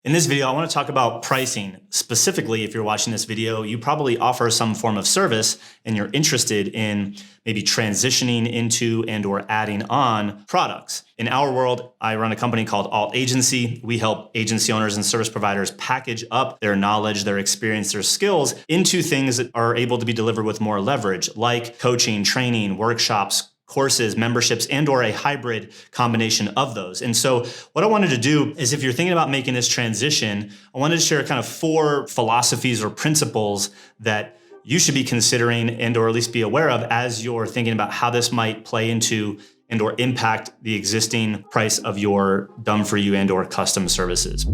In this video, I want to talk about pricing. Specifically, if you're watching this video, you probably offer some form of service and you're interested in maybe transitioning into and or adding on products. In our world, I run a company called Alt Agency. We help agency owners and service providers package up their knowledge, their experience, their skills into things that are able to be delivered with more leverage, like coaching, training, workshops, courses, memberships, and or a hybrid combination of those. And so what I wanted to do is, if you're thinking about making this transition, I wanted to share kind of 4 philosophies or principles that you should be considering and or at least be aware of as you're thinking about how this might play into and or impact the existing price of your done for you and or custom services.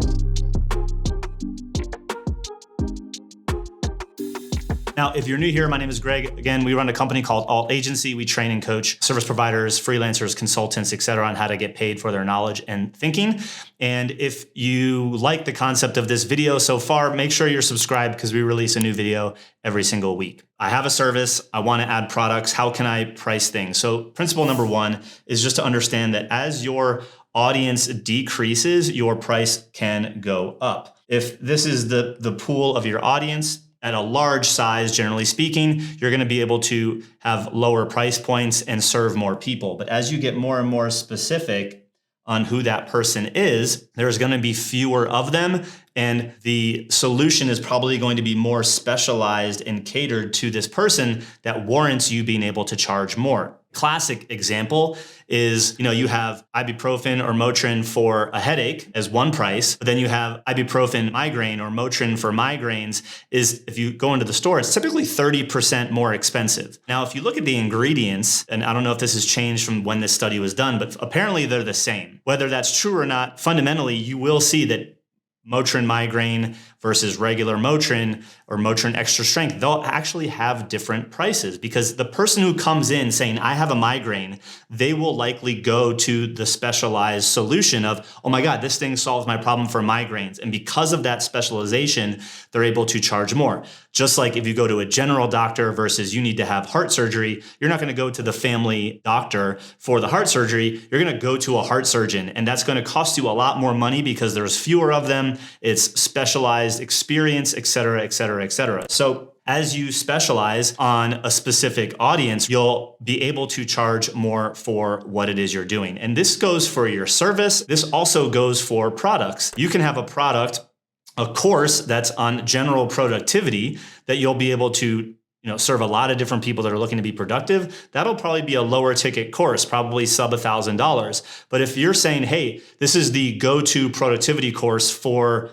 Now, if you're new here, my name is Greg. Again, we run a company called Alt Agency. We train and coach service providers, freelancers, consultants, et cetera, on how to get paid for their knowledge and thinking. And if you like the concept of this video so far, make sure you're subscribed because we release a new video every single week. I have a service. I want to add products. How can I price things? So principle number 1 is just to understand that as your audience decreases, your price can go up. If this is the pool of your audience, at a large size, generally speaking, you're going to be able to have lower price points and serve more people. But as you get more and more specific on who that person is, there's going to be fewer of them. And the solution is probably going to be more specialized and catered to this person that warrants you being able to charge more. Classic example is, you have ibuprofen or Motrin for a headache as one price, but then you have ibuprofen migraine or Motrin for migraines is, if you go into the store, it's typically 30% more expensive. Now, if you look at the ingredients, and I don't know if this has changed from when this study was done, but apparently they're the same. Whether that's true or not, fundamentally, you will see that Motrin migraine versus regular Motrin or Motrin extra strength, they'll actually have different prices because the person who comes in saying, I have a migraine, they will likely go to the specialized solution of, oh my God, this thing solves my problem for migraines. And because of that specialization, they're able to charge more. Just like if you go to a general doctor versus you need to have heart surgery, you're not going to go to the family doctor for the heart surgery. You're going to go to a heart surgeon, and that's going to cost you a lot more money because there's fewer of them. It's specialized experience, et cetera, et cetera, et cetera. So as you specialize on a specific audience, you'll be able to charge more for what it is you're doing. And this goes for your service. This also goes for products. You can have a product, a course that's on general productivity that you'll be able to serve a lot of different people that are looking to be productive. That'll probably be a lower ticket course, probably sub $1,000. But if you're saying, hey, this is the go-to productivity course for,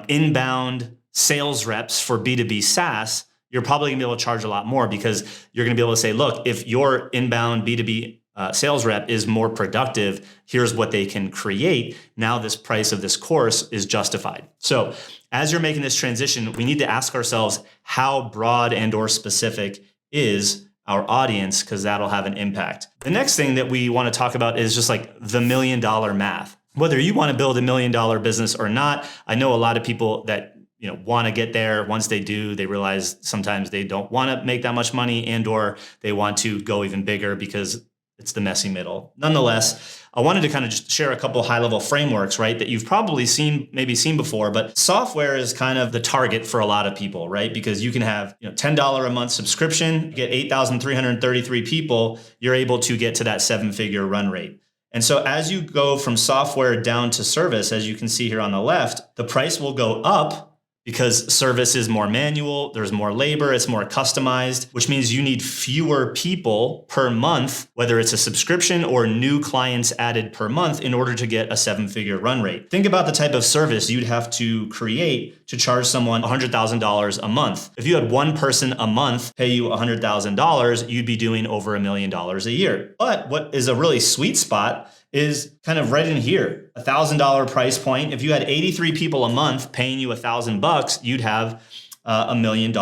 inbound sales reps for B2B SaaS, you're probably gonna be able to charge a lot more because you're gonna be able to say, look, if your inbound B2B sales rep is more productive, here's what they can create. Now this price of this course is justified. So as you're making this transition, we need to ask ourselves, how broad and or specific is our audience? Because that'll have an impact. The next thing that we want to talk about is just like the $1 million math. Whether you want to build $1 million business or not, I know a lot of people that want to get there. Once they do, they realize sometimes they don't want to make that much money and or they want to go even bigger because it's the messy middle. Nonetheless, I wanted to kind of just share a couple high-level frameworks, right, that you've probably seen before, but software is kind of the target for a lot of people, right? Because you can have $10 a month subscription, you get 8,333 people, you're able to get to that 7-figure run rate. And so as you go from software down to service, as you can see here on the left, the price will go up because service is more manual, there's more labor, it's more customized, which means you need fewer people per month, whether it's a subscription or new clients added per month in order to get a 7-figure run rate. Think about the type of service you'd have to create to charge someone $100,000 a month. If you had one person a month pay you $100,000, you'd be doing over $1 million a year. But what is a really sweet spot is kind of right in here, $1,000 price point. If you had 83 people a month paying you $1,000, you'd have $1 million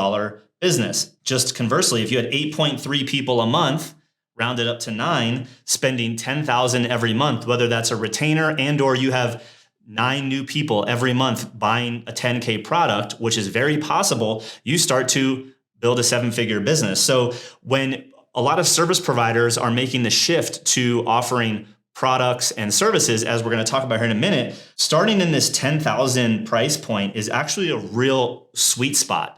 business. Just conversely, if you had 8.3 people a month, rounded up to 9, spending $10,000 every month, whether that's a retainer and or you have 9 new people every month buying a 10K product, which is very possible, you start to build a 7-figure business. So when a lot of service providers are making the shift to offering products and services, as we're going to talk about here in a minute, starting in this 10,000 price point is actually a real sweet spot,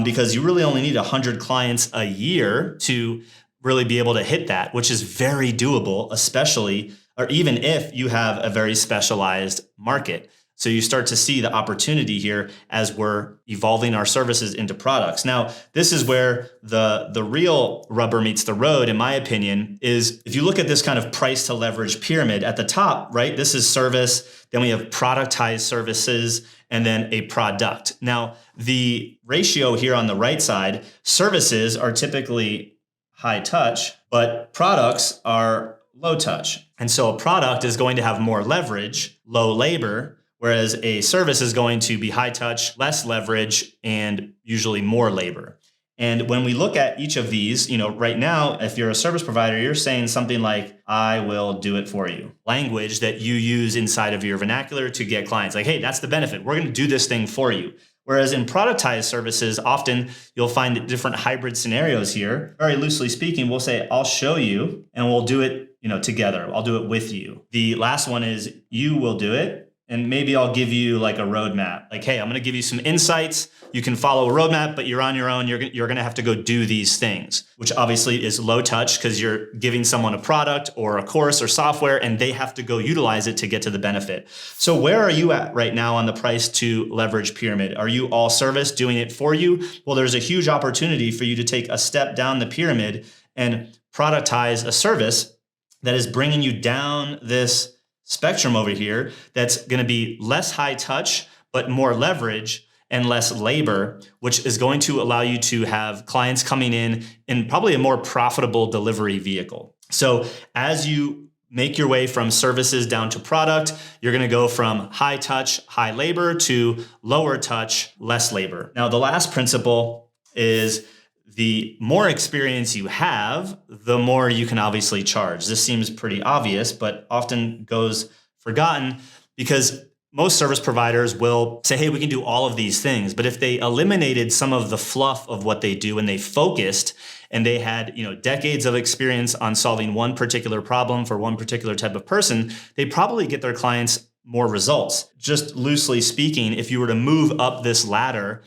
because you really only need 100 clients a year to really be able to hit that, which is very doable, especially or even if you have a very specialized market. So you start to see the opportunity here as we're evolving our services into products. Now, this is where the real rubber meets the road, in my opinion, is if you look at this kind of price to leverage pyramid at the top, right? This is service, then we have productized services, and then a product. Now, the ratio here on the right side, services are typically high touch, but products are low touch. And so a product is going to have more leverage, low labor, whereas a service is going to be high touch, less leverage, and usually more labor. And when we look at each of these, right now, if you're a service provider, you're saying something like, I will do it for you. Language that you use inside of your vernacular to get clients. Like, hey, that's the benefit. We're going to do this thing for you. Whereas in productized services, often you'll find different hybrid scenarios here. Very loosely speaking, we'll say, I'll show you and we'll do it, together. I'll do it with you. The last one is you will do it. And maybe I'll give you like a roadmap. Like, hey, I'm going to give you some insights. You can follow a roadmap, but you're on your own. You're going to have to go do these things, which obviously is low touch because you're giving someone a product or a course or software, and they have to go utilize it to get to the benefit. So where are you at right now on the price to leverage pyramid? Are you all service doing it for you? Well, there's a huge opportunity for you to take a step down the pyramid and productize a service that is bringing you down this spectrum over here that's going to be less high touch, but more leverage and less labor, which is going to allow you to have clients coming in probably a more profitable delivery vehicle. So as you make your way from services down to product, you're going to go from high touch, high labor to lower touch, less labor. Now, the last principle is the more experience you have, the more you can obviously charge. This seems pretty obvious, but often goes forgotten because most service providers will say, hey, we can do all of these things. But if they eliminated some of the fluff of what they do and they focused and they had, decades of experience on solving one particular problem for one particular type of person, they probably get their clients more results. Just loosely speaking, if you were to move up this ladder,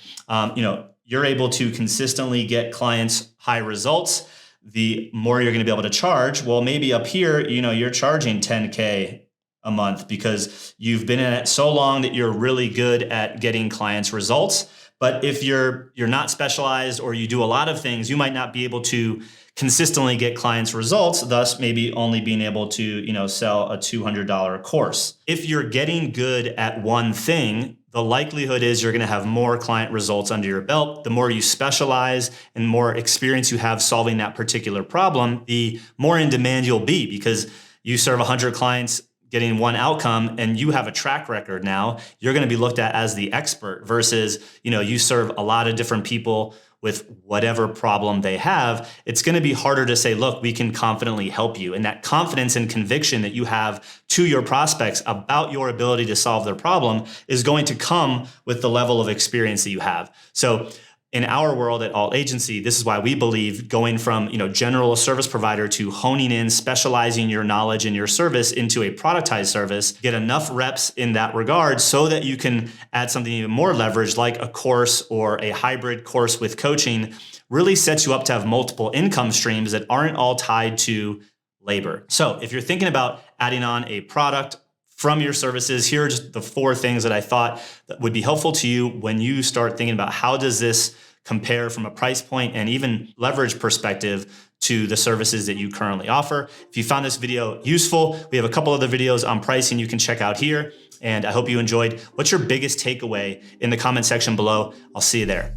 you're able to consistently get clients high results, the more you're going to be able to charge. Well, maybe up here, you're charging 10K a month because you've been in it so long that you're really good at getting clients results. But if you're not specialized or you do a lot of things, you might not be able to consistently get clients results, thus maybe only being able to, sell a $200 course. If you're getting good at one thing, the likelihood is you're going to have more client results under your belt. The more you specialize and more experience you have solving that particular problem, the more in demand you'll be because you serve 100 clients getting one outcome and you have a track record now. You're going to be looked at as the expert versus, you serve a lot of different people with whatever problem they have. It's going to be harder to say, look, we can confidently help you. And that confidence and conviction that you have to your prospects about your ability to solve their problem is going to come with the level of experience that you have. So in our world at Alt Agency, this is why we believe going from general service provider to honing in, specializing your knowledge and your service into a productized service, get enough reps in that regard so that you can add something even more leveraged like a course or a hybrid course with coaching, really sets you up to have multiple income streams that aren't all tied to labor. So if you're thinking about adding on a product from your services, here are just the 4 things that I thought that would be helpful to you when you start thinking about how does this compare from a price point and even leverage perspective to the services that you currently offer. If you found this video useful, we have a couple other videos on pricing you can check out here. And I hope you enjoyed. What's your biggest takeaway in the comment section below? I'll see you there.